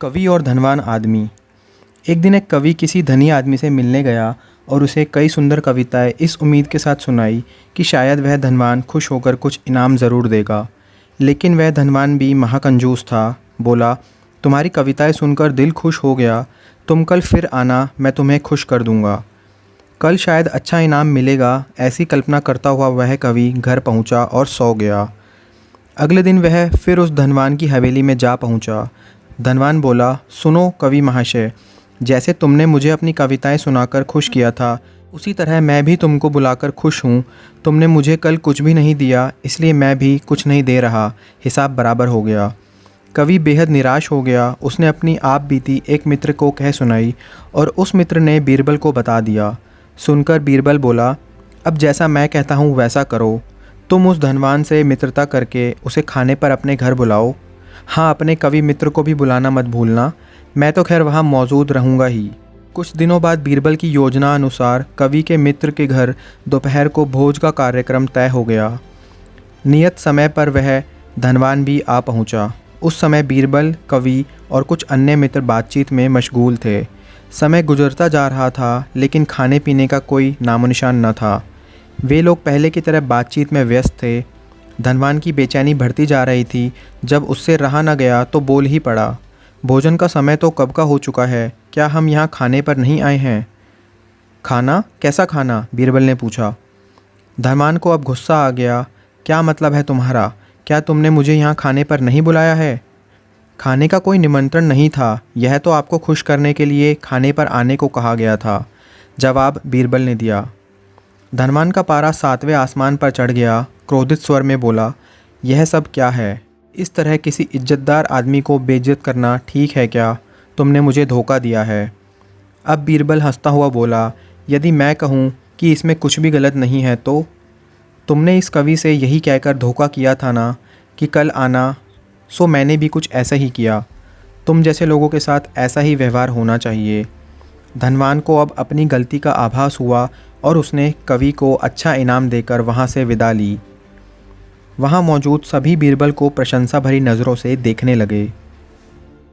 कवि और धनवान आदमी। एक दिन एक कवि किसी धनी आदमी से मिलने गया और उसे कई सुंदर कविताएं इस उम्मीद के साथ सुनाई कि शायद वह धनवान खुश होकर कुछ इनाम ज़रूर देगा। लेकिन वह धनवान भी महाकंजूस था। बोला, तुम्हारी कविताएं सुनकर दिल खुश हो गया, तुम कल फिर आना, मैं तुम्हें खुश कर दूंगा। कल शायद अच्छा इनाम मिलेगा, ऐसी कल्पना करता हुआ वह कवि घर पहुंचा और सो गया। अगले दिन वह फिर उस धनवान की हवेली में जा पहुंचा। धनवान बोला, सुनो कवि महाशय, जैसे तुमने मुझे अपनी कविताएं सुनाकर खुश किया था, उसी तरह मैं भी तुमको बुलाकर खुश हूँ। तुमने मुझे कल कुछ भी नहीं दिया, इसलिए मैं भी कुछ नहीं दे रहा, हिसाब बराबर हो गया। कवि बेहद निराश हो गया। उसने अपनी आप बीती एक मित्र को कह सुनाई और उस मित्र ने बीरबल को बता दिया। सुनकर बीरबल बोला, अब जैसा मैं कहता हूँ वैसा करो। तुम उस धनवान से मित्रता करके उसे खाने पर अपने घर बुलाओ। हाँ, अपने कवि मित्र को भी बुलाना मत भूलना, मैं तो खैर वहाँ मौजूद रहूँगा ही। कुछ दिनों बाद बीरबल की योजना अनुसार कवि के मित्र के घर दोपहर को भोज का कार्यक्रम तय हो गया। नियत समय पर वह धनवान भी आ पहुँचा। उस समय बीरबल, कवि और कुछ अन्य मित्र बातचीत में मशगूल थे। समय गुजरता जा रहा था, लेकिन खाने पीने का कोई नामोनिशान न था। वे लोग पहले की तरह बातचीत में व्यस्त थे। धनवान की बेचैनी बढ़ती जा रही थी। जब उससे रहा न गया तो बोल ही पड़ा, भोजन का समय तो कब का हो चुका है, क्या हम यहाँ खाने पर नहीं आए हैं? खाना? कैसा खाना? बीरबल ने पूछा। धनवान को अब गुस्सा आ गया। क्या मतलब है तुम्हारा? क्या तुमने मुझे यहाँ खाने पर नहीं बुलाया है? खाने का कोई निमंत्रण नहीं था, यह तो आपको खुश करने के लिए खाने पर आने को कहा गया था, जवाब बीरबल ने दिया। धनवान का पारा 7वें आसमान पर चढ़ गया। क्रोधित स्वर में बोला, यह सब क्या है? इस तरह किसी इज्जतदार आदमी को बेइज्जत करना ठीक है क्या? तुमने मुझे धोखा दिया है। अब बीरबल हंसता हुआ बोला, यदि मैं कहूँ कि इसमें कुछ भी गलत नहीं है तो? तुमने इस कवि से यही कहकर धोखा किया था ना कि कल आना, सो मैंने भी कुछ ऐसा ही किया। तुम जैसे लोगों के साथ ऐसा ही व्यवहार होना चाहिए। धनवान को अब अपनी गलती का आभास हुआ और उसने कवि को अच्छा इनाम देकर वहाँ से विदा ली। वहाँ मौजूद सभी बीरबल को प्रशंसा भरी नज़रों से देखने लगे।